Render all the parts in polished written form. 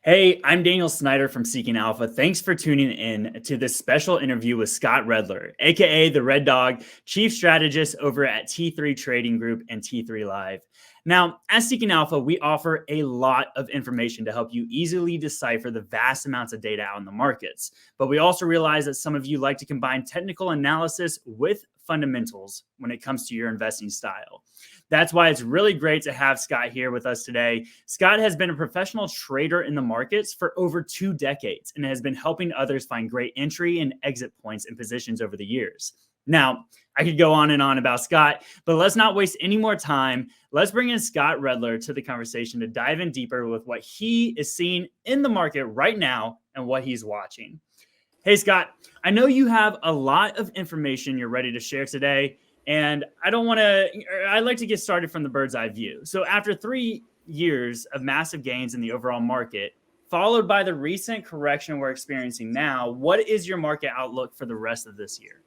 Hey, I'm Daniel Snyder from Seeking Alpha. Thanks for tuning in to this special interview with Scott Redler, aka the Red Dog, Chief Strategist over at T3 Trading Group and T3 Live. Now, at Seeking Alpha, we offer a lot of information to help you easily decipher the vast amounts of data out in the markets. But we also realize that some of you like to combine technical analysis with fundamentals when it comes to your investing style. That's why it's really great to have Scott here with us today. Scott has been a professional trader in the markets for over 2 decades and has been helping others find great entry and exit points in positions over the years. Now, I could go on and on about Scott, but let's not waste any more time. Let's bring in Scott Redler to the conversation to dive in deeper with what he is seeing in the market right now and what he's watching. Hey, Scott, I know you have a lot of information you're ready to share today. And I'd like to get started from the bird's eye view. So after 3 years of massive gains in the overall market, followed by the recent correction we're experiencing now, what is your market outlook for the rest of this year?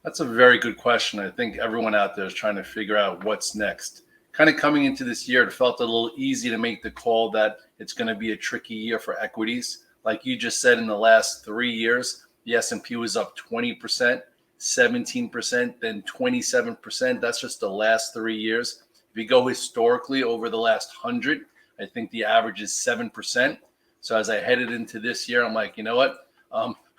That's a very good question. I think everyone out there is trying to figure out what's next. Kind of coming into this year, it felt a little easy to make the call that it's going to be a tricky year for equities. Like you just said, in the last 3 years, the S&P was up 20%. 17%, then 27%. That's just the last 3 years. If you go historically over the last 100, I think the average is 7%. So as I headed into this year, I'm like, you know what?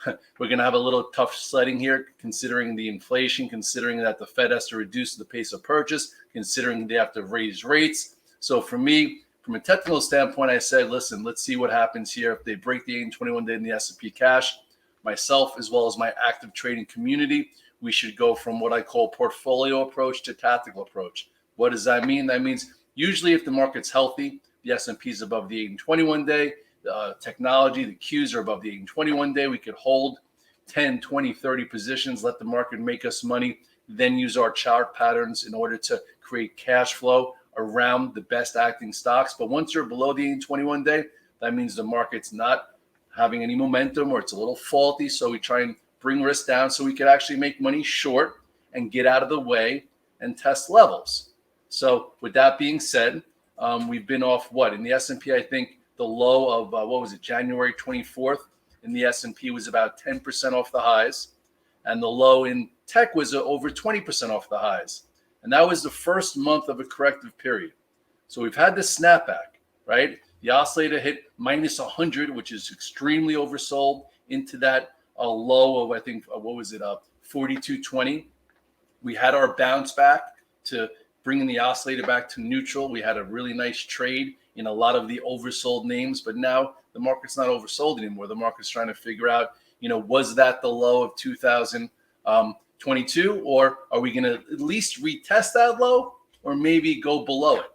We're going to have a little tough sledding here, considering the inflation, considering that the Fed has to reduce the pace of purchase, considering they have to raise rates. So for me, from a technical standpoint, I said, listen, let's see what happens here. If they break the 8 day in the S&P cash, myself, as well as my active trading community, we should go from what I call portfolio approach to tactical approach. What does that mean? That means usually if the market's healthy, the S&P is above the 8 day, technology, the Qs are above the 8 day, we could hold 10, 20, 30 positions, let the market make us money, then use our chart patterns in order to create cash flow around the best acting stocks. But once you're below the 8 day, that means the market's not having any momentum or it's a little faulty. So we try and bring risk down so we could actually make money short and get out of the way and test levels. So with that being said, we've been off what in the S&P, I think the low of January 24th in the S&P was about 10% off the highs. And the low in tech was over 20% off the highs. And that was the first month of a corrective period. So we've had this snapback, right? The oscillator hit minus 100, which is extremely oversold, into that low of, I think, 42.20. We had our bounce back to bringing the oscillator back to neutral. We had a really nice trade in a lot of the oversold names, but now the market's not oversold anymore. The market's trying to figure out, was that the low of 2022, or are we going to at least retest that low or maybe go below it?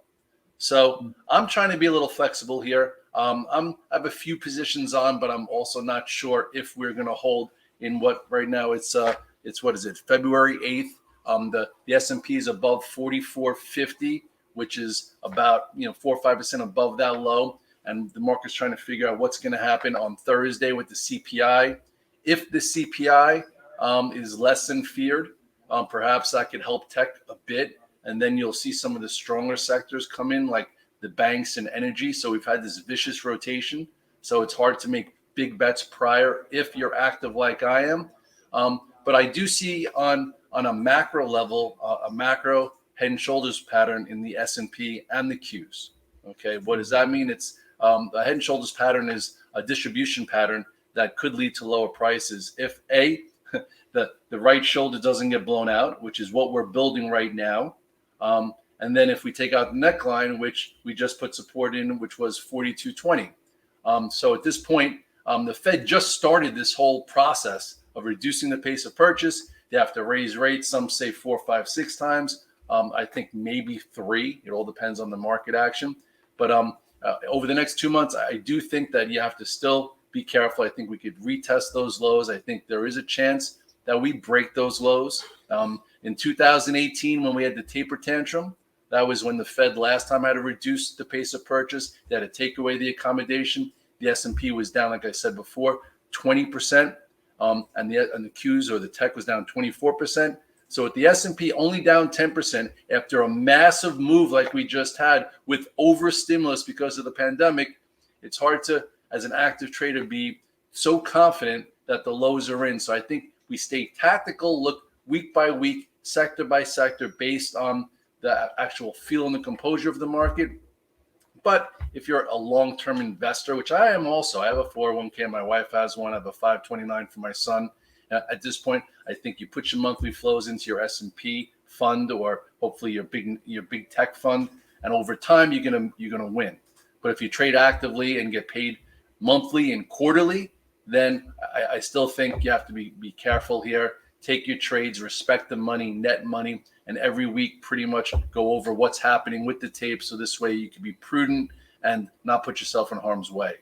So I'm trying to be a little flexible here. I have a few positions on, but I'm also not sure if we're going to hold in what right now it's February 8th. The S&P is above 4450, which is about 4 or 5% above that low, and the market's trying to figure out what's going to happen on Thursday with the CPI. If the CPI is less than feared, perhaps that could help tech a bit. And then you'll see some of the stronger sectors come in, like the banks and energy. So we've had this vicious rotation. So it's hard to make big bets prior if you're active like I am. But I do see on a macro level, a macro head and shoulders pattern in the S&P and the Qs. Okay, what does that mean? It's a head and shoulders pattern is a distribution pattern that could lead to lower prices if the right shoulder doesn't get blown out, which is what we're building right now. And then if we take out the neckline, which we just put support in, which was 42.20. So at this point, the Fed just started this whole process of reducing the pace of purchase. They have to raise rates. Some say 4, 5, 6 times. I think maybe 3. It all depends on the market action. But over the next 2 months, I do think that you have to still be careful. I think we could retest those lows. I think there is a chance that we break those lows. In 2018, when we had the taper tantrum, that was when the Fed last time had to reduce the pace of purchase. They had to take away the accommodation. The S&P was down, like I said before, 20%, and the Qs or the tech was down 24%. So with the S&P only down 10% after a massive move like we just had with over stimulus because of the pandemic, it's hard to, as an active trader, be so confident that the lows are in. So I think we stay tactical, look week by week, sector by sector, based on the actual feel and the composure of the market. But if you're a long-term investor, which I am also, I have a 401k, my wife has one, I have a 529 for my son. At this point, I think you put your monthly flows into your S&P fund, or hopefully your big tech fund, and over time you're gonna win. But if you trade actively and get paid monthly and quarterly, then I still think you have to be careful here. Take your trades, respect the money, net money, and every week pretty much go over what's happening with the tape. So this way you can be prudent and not put yourself in harm's way.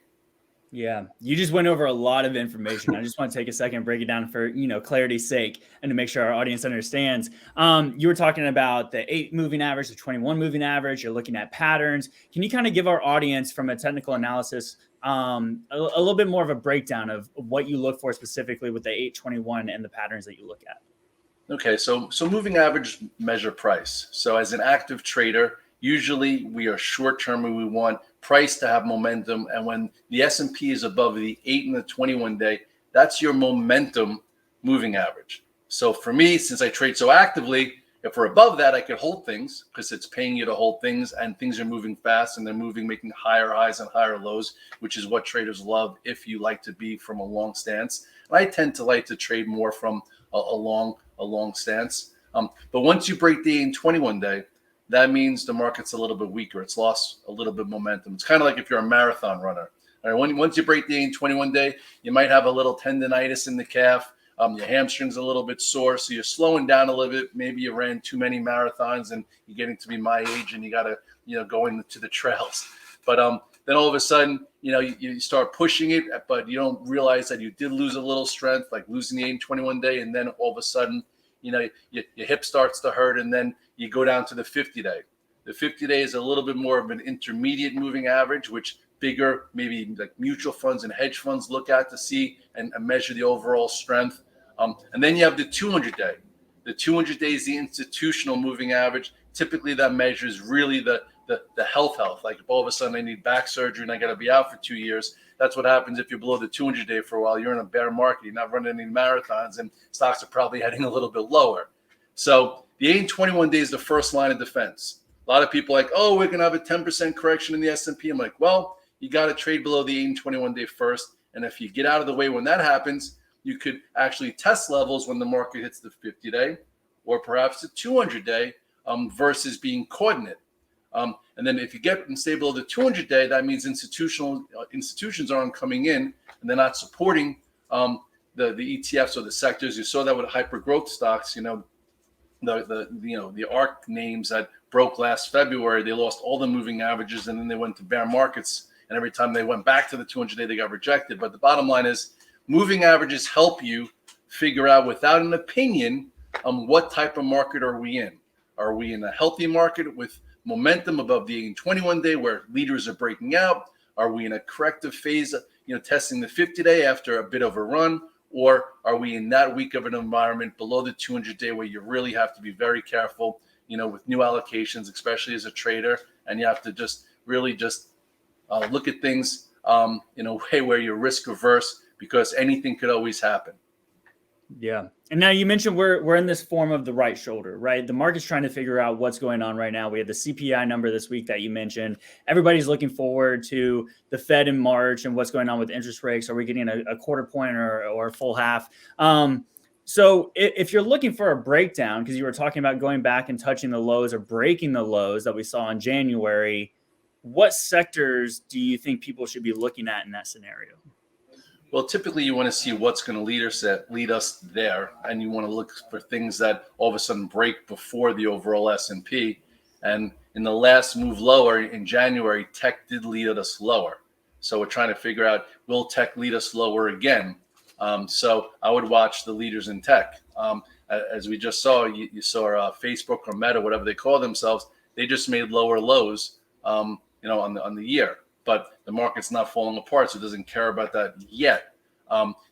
Yeah, you just went over a lot of information. I just want to take a second and break it down for, clarity's sake and to make sure our audience understands. You were talking about the 8 moving average, the 21 moving average. You're looking at patterns. Can you kind of give our audience, from a technical analysis, a little bit more of a breakdown of what you look for specifically with the 821 and the patterns that you look at? Okay, so moving average measure price. So as an active trader, usually we are short term and we want price to have momentum. And when the S&P is above the 8 and the 21 day, that's your momentum moving average. So for me, since I trade so actively, if we're above that, I could hold things because it's paying you to hold things, and things are moving fast and they're moving, making higher highs and higher lows, which is what traders love if you like to be from a long stance. And I tend to like to trade more from a long stance. But once you break the 8 and 21 day, that means the market's a little bit weaker. It's lost a little bit of momentum. It's kind of like if you're a marathon runner. All right, once you break the 8 and 21 day, you might have a little tendonitis in the calf. Your hamstring's a little bit sore, so you're slowing down a little bit. Maybe you ran too many marathons and you're getting to be my age and you got to, go into the trails. But then all of a sudden, you start pushing it, but you don't realize that you did lose a little strength, like losing the 8 and 21 day. And then all of a sudden, your hip starts to hurt, and then you go down to the 50 day. The 50 day is a little bit more of an intermediate moving average, which bigger, maybe like mutual funds and hedge funds look at to see and measure the overall strength. And then you have the 200 day. The 200 day is the institutional moving average. Typically that measures really the health. Like if all of a sudden I need back surgery and I got to be out for 2 years, that's what happens if you're below the 200 day for a while. You're in a bear market. You're not running any marathons, and stocks are probably heading a little bit lower. So the 8 and 21 day is the first line of defense. A lot of people are like, oh, we're going to have a 10% correction in the S&P. I'm like, well, you got to trade below the 8 and 21 day first. And if you get out of the way when that happens, you could actually test levels when the market hits the 50 day or perhaps the 200 day versus being caught in it. And then if you get and stay below the 200 day, that means institutions aren't coming in and they're not supporting the ETFs or the sectors. You saw that with hyper growth stocks. The ARC names that broke last February, they lost all the moving averages, and then they went to bear markets. And every time they went back to the 200 day, they got rejected. But the bottom line is, moving averages help you figure out, without an opinion, what type of market are we in. Are we in a healthy market with momentum above the 8 and 21 day where leaders are breaking out? Are we in a corrective phase, testing the 50 day after a bit of a run? Or are we in that weak of an environment below the 200 day where you really have to be very careful, with new allocations, especially as a trader, and you have to just really look at things in a way where you're risk averse, because anything could always happen. Yeah. And now you mentioned we're in this form of the right shoulder, right? The market's trying to figure out what's going on right now. We had the CPI number this week that you mentioned. Everybody's looking forward to the Fed in March and what's going on with interest rates. Are we getting a quarter point or a full half? So if you're looking for a breakdown, because you were talking about going back and touching the lows or breaking the lows that we saw in January, what sectors do you think people should be looking at in that scenario? Well, typically you want to see what's going to lead us there, and you want to look for things that all of a sudden break before the overall S&P. And in the last move lower in January, tech did lead us lower. So we're trying to figure out, will tech lead us lower again? So I would watch the leaders in tech. As we just saw, you saw Facebook or Meta, whatever they call themselves, they just made lower lows, on the year. But the market's not falling apart, so it doesn't care about that yet.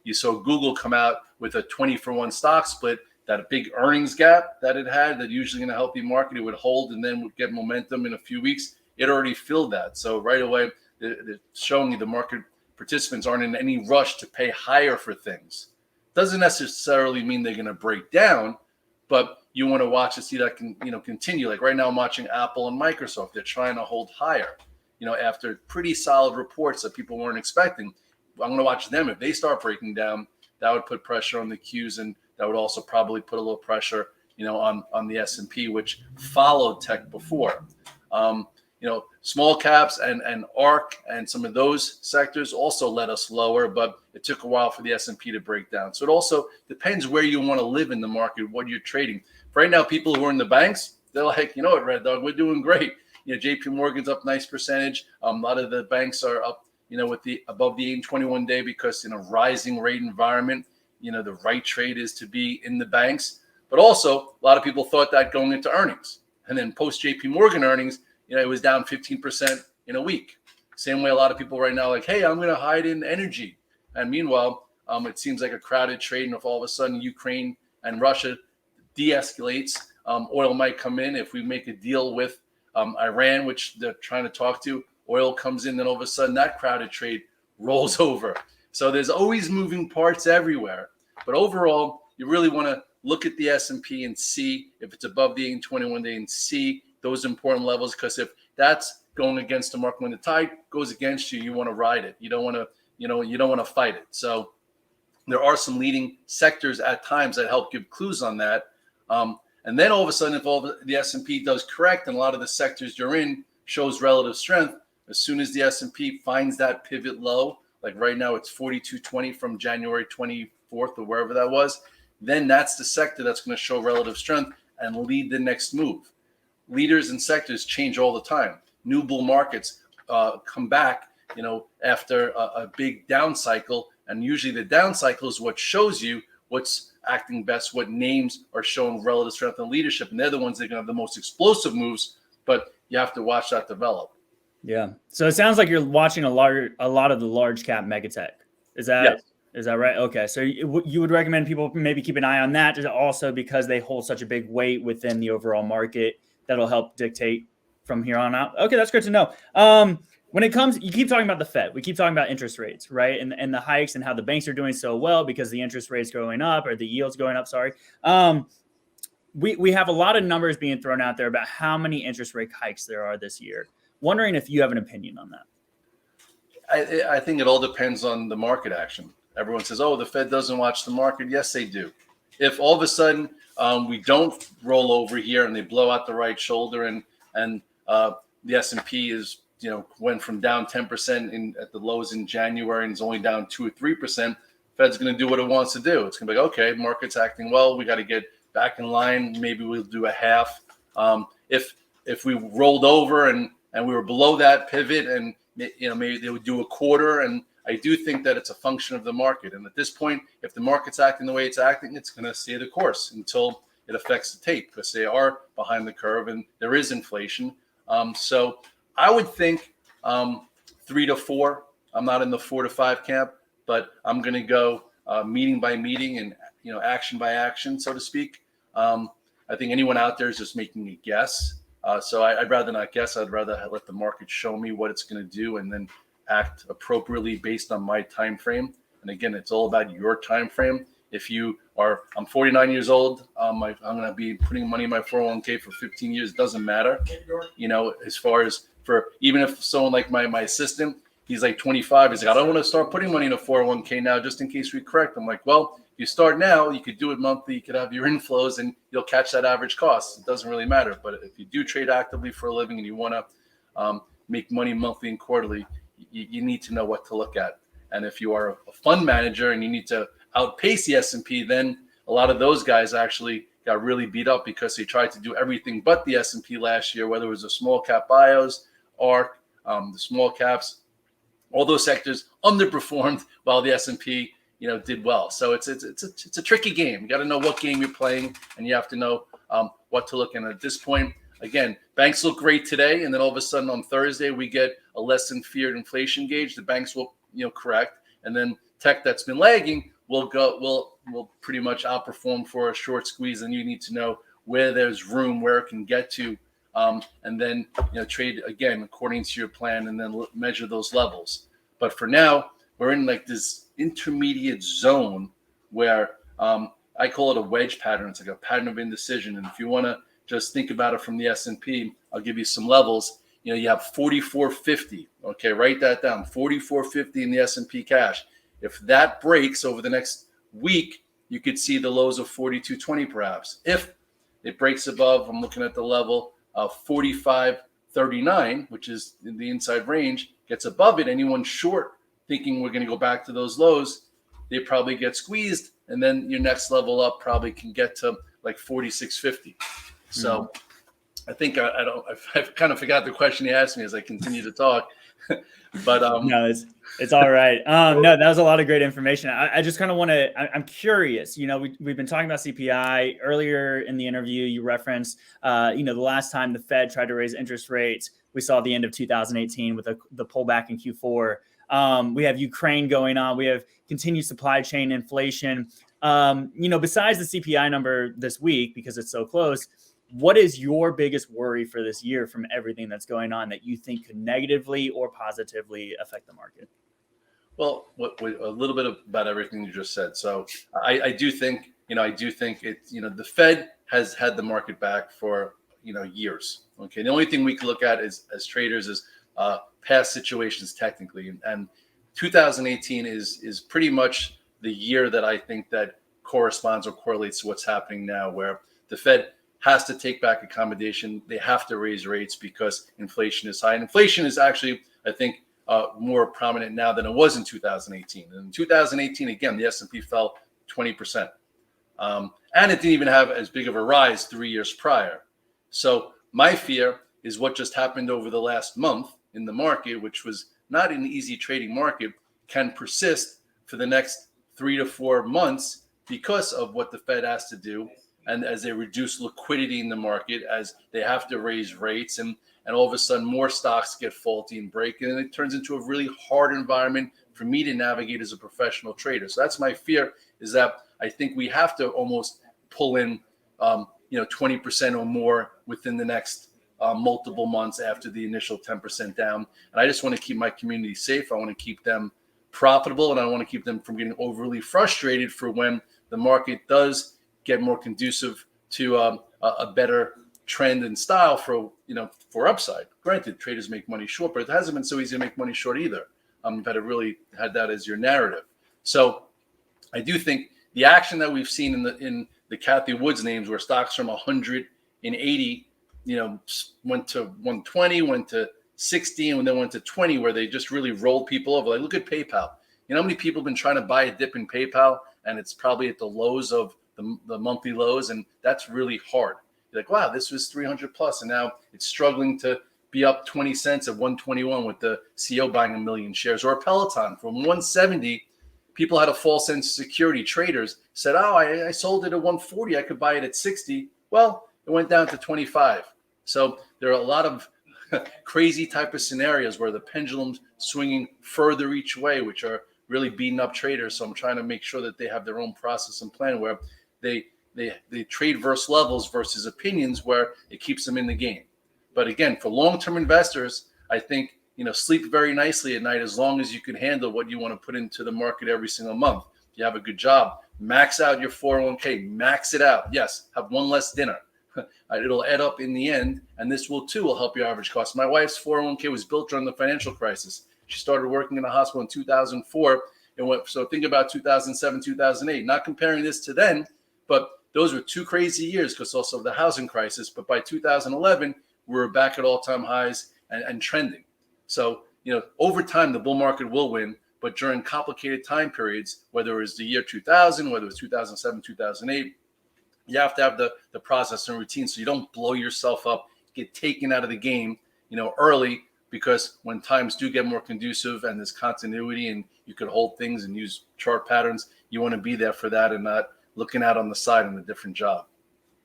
You saw Google come out with a 20-for-1 stock split, that a big earnings gap that it had, that usually in a healthy market it would hold and then would get momentum in a few weeks. It already filled that. So right away, they're showing you the market participants aren't in any rush to pay higher for things. Doesn't necessarily mean they're going to break down, but you want to watch to see that can continue. Like right now, I'm watching Apple and Microsoft. They're trying to hold higher, after pretty solid reports that people weren't expecting. I'm going to watch them. If they start breaking down, that would put pressure on the Qs, and that would also probably put a little pressure, on the S&P, which followed tech before. Small caps and ARC and some of those sectors also led us lower, but it took a while for the S&P to break down. So it also depends where you want to live in the market, what you're trading. Right now, people who are in the banks, they're like, you know what, Red Dog, we're doing great. JP Morgan's up nice percentage. A lot of the banks are up, with the above the 8-21 day because in a rising rate environment, the right trade is to be in the banks. But also, a lot of people thought that going into earnings. And then post JP Morgan earnings, it was down 15% in a week. Same way a lot of people right now are like, hey, I'm going to hide in energy. And meanwhile, it seems like a crowded trade. And if all of a sudden Ukraine and Russia de-escalates, oil might come in. If we make a deal with Iran, which they're trying to talk to, oil comes in, then all of a sudden that crowded trade rolls over. So there's always moving parts everywhere. But overall, you really want to look at the S&P and see if it's above the 8-21 day and see those important levels, because if that's going against the market, when the tide goes against you, you want to ride it. You don't want to, you don't want to fight it. So there are some leading sectors at times that help give clues on that. And then all of a sudden, if all the S&P does correct and a lot of the sectors you're in shows relative strength, as soon as the S&P finds that pivot low, like right now it's 42.20 from January 24th or wherever that was, then that's the sector that's going to show relative strength and lead the next move. Leaders and sectors change all the time. New bull markets come back, after a big down cycle. And usually the down cycle is what shows you what's acting best, what names are showing relative strength and leadership. And they're the ones that are going to have the most explosive moves, but you have to watch that develop. Yeah. So it sounds like you're watching a lot of the large cap megatech. Is that right? Okay. So you would recommend people maybe keep an eye on that, just also because they hold such a big weight within the overall market that'll help dictate from here on out. Okay. That's good to know. When it comes, you keep talking about the Fed. We keep talking about interest rates, right? And the hikes and how the banks are doing so well because the interest rates going up or the yields going up. Sorry. We have a lot of numbers being thrown out there about how many interest rate hikes there are this year. Wondering if you have an opinion on that. I think it all depends on the market action. Everyone says, oh, the Fed doesn't watch the market. Yes, they do. If all of a sudden we don't roll over here and they blow out the right shoulder and the S&P is, went from down 10% at the lows in January and is only down 2 or 3%, Fed's going to do what it wants to do. It's going to be like, okay, market's acting well. We got to get back in line. Maybe we'll do a half. If we rolled over and we were below that pivot and, maybe they would do a quarter. And I do think that it's a function of the market. And at this point, if the market's acting the way it's acting, it's going to stay the course until it affects the tape because they are behind the curve and there is inflation. So I would think 3 to 4. I'm not in the 4 to 5 camp, but I'm going to go meeting by meeting and, action by action, so to speak. I think anyone out there is just making a guess. So I'd rather not guess. I'd rather let the market show me what it's going to do and then act appropriately based on my time frame. And again, it's all about your time frame. If you are, I'm 49 years old. I'm going to be putting money in my 401k for 15 years. It doesn't matter. As far as for even if someone like my assistant, he's like 25. He's like, I don't want to start putting money in a 401k now just in case we correct. I'm like, well, if you start now, you could do it monthly. You could have your inflows and you'll catch that average cost. It doesn't really matter. But if you do trade actively for a living and you want to make money monthly and quarterly, you need to know what to look at. And if you are a fund manager and you need to outpace the S&P, then a lot of those guys actually got really beat up because they tried to do everything but the S&P last year, whether it was the small cap bios or the small caps. All those sectors underperformed while the S&P did well. So it's a tricky game. You got to know what game you're playing, and you have to know what to look at. At this point, again, banks look great today, and then all of a sudden on Thursday we get a less than feared inflation gauge. The banks will correct, and then tech that's been lagging will pretty much outperform for a short squeeze. And you need to know where there's room, where it can get to and then trade again according to your plan, and then measure those levels. But for now, we're in like this intermediate zone where I call it a wedge pattern. It's like a pattern of indecision. And if you want to just think about it from the S&P, I'll give you some levels. You have 4450. Okay, write that down. 4450 in the S&P cash. If that breaks over the next week, you could see the lows of 4220 perhaps. If it breaks above, I'm looking at the level of 4539, which is in the inside range, gets above it, anyone short thinking we're going to go back to those lows, they probably get squeezed, and then your next level up probably can get to like 4650. So I think I've kind of forgot the question you asked me as I continue to talk. But no, it's all right. No, that was a lot of great information. I just kind of want to, I'm curious, we've been talking about CPI earlier in the interview. You referenced, the last time the Fed tried to raise interest rates, we saw the end of 2018 with the pullback in Q4. We have Ukraine going on. We have continued supply chain inflation. Besides the CPI number this week, because it's so close, what is your biggest worry for this year from everything that's going on that you think could negatively or positively affect the market? Well, a little bit about everything you just said. So I do think it, the Fed has had the market back for, years. Okay. The only thing we can look at as traders is past situations technically. And 2018 is pretty much the year that I think that corresponds or correlates to what's happening now, where the Fed has to take back accommodation. They have to raise rates because inflation is high. And inflation is actually, I think, more prominent now than it was in 2018. And in 2018, again, the S&P fell 20%. And it didn't even have as big of a rise 3 years prior. So my fear is what just happened over the last month in the market, which was not an easy trading market, can persist for the next 3 to 4 months because of what the Fed has to do. And as they reduce liquidity in the market, as they have to raise rates, and all of a sudden more stocks get faulty and break, and it turns into a really hard environment for me to navigate as a professional trader. So that's my fear, is that I think we have to almost pull in 20% or more within the next multiple months after the initial 10% down. And I just want to keep my community safe. I want to keep them profitable, and I want to keep them from getting overly frustrated for when the market does get more conducive to a better trend and style for upside. Granted, traders make money short, but it hasn't been so easy to make money short either. You've had to really had that as your narrative. So I do think the action that we've seen in the Cathie Woods names, where stocks from 180, went to 120, went to 60, and then went to 20, where they just really rolled people over. Like, look at PayPal. You know how many people have been trying to buy a dip in PayPal, and it's probably at the lows of the monthly lows, and that's really hard. You're like, wow, this was 300 plus, and now it's struggling to be up 20 cents at 121 with the CEO buying 1 million shares. Or Peloton from 170, people had a false sense of security. Traders said, oh, I sold it at 140, I could buy it at 60. Well, it went down to 25. So there are a lot of crazy type of scenarios where the pendulum's swinging further each way, which are really beating up traders. So I'm trying to make sure that they have their own process and plan where they trade versus levels versus opinions, where it keeps them in the game. But again, for long-term investors, I think, sleep very nicely at night as long as you can handle what you want to put into the market every single month. If you have a good job, max out your 401k, max it out. Yes, have one less dinner. It'll add up in the end, and this will help your average cost. My wife's 401k was built during the financial crisis. She started working in a hospital in 2004. So think about 2007, 2008. Not comparing this to then, but those were two crazy years because also of the housing crisis. But by 2011, we were back at all-time highs and trending. So, over time, the bull market will win. But during complicated time periods, whether it was the year 2000, whether it was 2007, 2008, you have to have the process and routine so you don't blow yourself up, get taken out of the game, early, because when times do get more conducive and there's continuity and you could hold things and use chart patterns, you want to be there for that and not looking out on the side in a different job.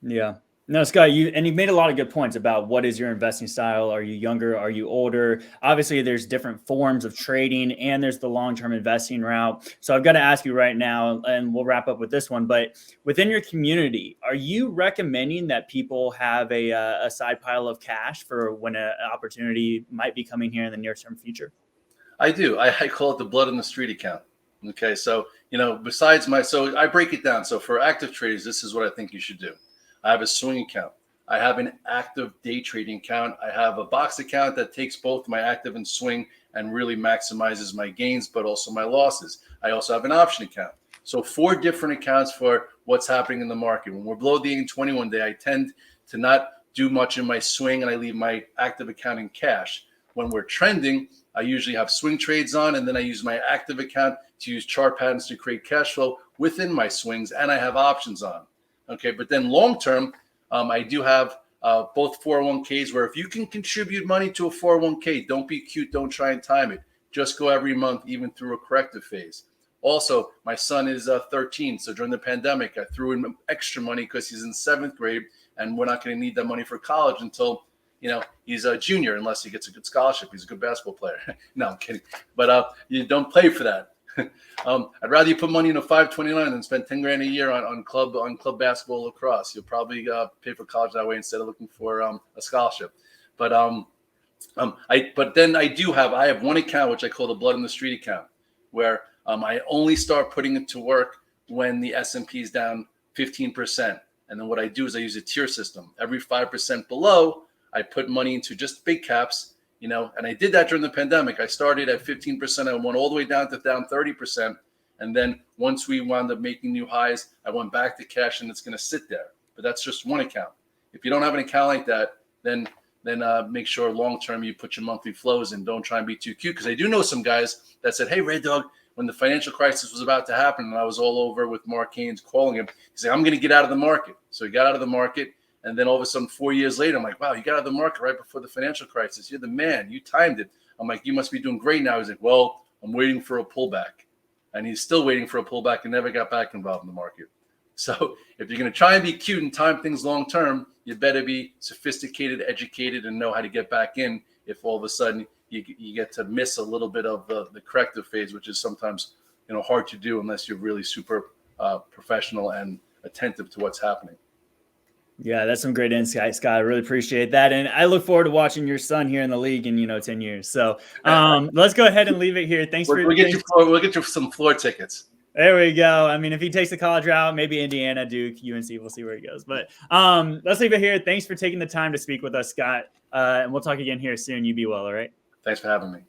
Yeah. No, Scott, you've made a lot of good points about what is your investing style. Are you younger? Are you older? Obviously, there's different forms of trading and there's the long-term investing route. So I've got to ask you right now, and we'll wrap up with this one, but within your community, are you recommending that people have a side pile of cash for when an opportunity might be coming here in the near-term future? I do. I call it the blood on the street account. Okay. So, so I break it down. So for active traders, this is what I think you should do. I have a swing account. I have an active day trading account. I have a box account that takes both my active and swing and really maximizes my gains, but also my losses. I also have an option account. So 4 different accounts for what's happening in the market. When we're below the 821 day, I tend to not do much in my swing and I leave my active account in cash. When we're trending, I usually have swing trades on, and then I use my active account to use chart patterns to create cash flow within my swings, and I have options on. Okay, but then long term, I do have both 401ks where if you can contribute money to a 401k, don't be cute, don't try and time it. Just go every month, even through a corrective phase. Also, my son is 13, so during the pandemic, I threw in extra money because he's in 7th grade, and we're not going to need that money for college until he's a junior unless he gets a good scholarship. He's a good basketball player. No, I'm kidding. But you don't play for that. I'd rather you put money in a 529 than spend 10 grand a year on club basketball lacrosse. You'll probably pay for college that way instead of looking for a scholarship. But then I have one account which I call the blood in the street account, where I only start putting it to work when the S&P is down 15%. And then what I do is I use a tier system. Every 5% below, I put money into just big caps, and I did that during the pandemic. I started at 15%. I went all the way down 30%. And then once we wound up making new highs, I went back to cash and it's going to sit there. But that's just one account. If you don't have an account like that, then make sure long-term you put your monthly flows in. Don't try and be too cute. Because I do know some guys that said, hey, Red Dog, when the financial crisis was about to happen and I was all over with Mark Haynes calling him, he said, I'm going to get out of the market. So he got out of the market. And then all of a sudden, 4 years later, I'm like, wow, you got out of the market right before the financial crisis. You're the man. You timed it. I'm like, you must be doing great now. He's like, well, I'm waiting for a pullback. And he's still waiting for a pullback and never got back involved in the market. So if you're going to try and be cute and time things long term, you better be sophisticated, educated, and know how to get back in if all of a sudden you get to miss a little bit of the corrective phase, which is sometimes hard to do unless you're really super professional and attentive to what's happening. Yeah, that's some great insight, Scott. I really appreciate that. And I look forward to watching your son here in the league in, 10 years. So let's go ahead and leave it here. We'll get you some floor tickets. There we go. I mean, if he takes the college route, maybe Indiana, Duke, UNC, we'll see where he goes. But let's leave it here. Thanks for taking the time to speak with us, Scott. And we'll talk again here soon. You be well, all right? Thanks for having me.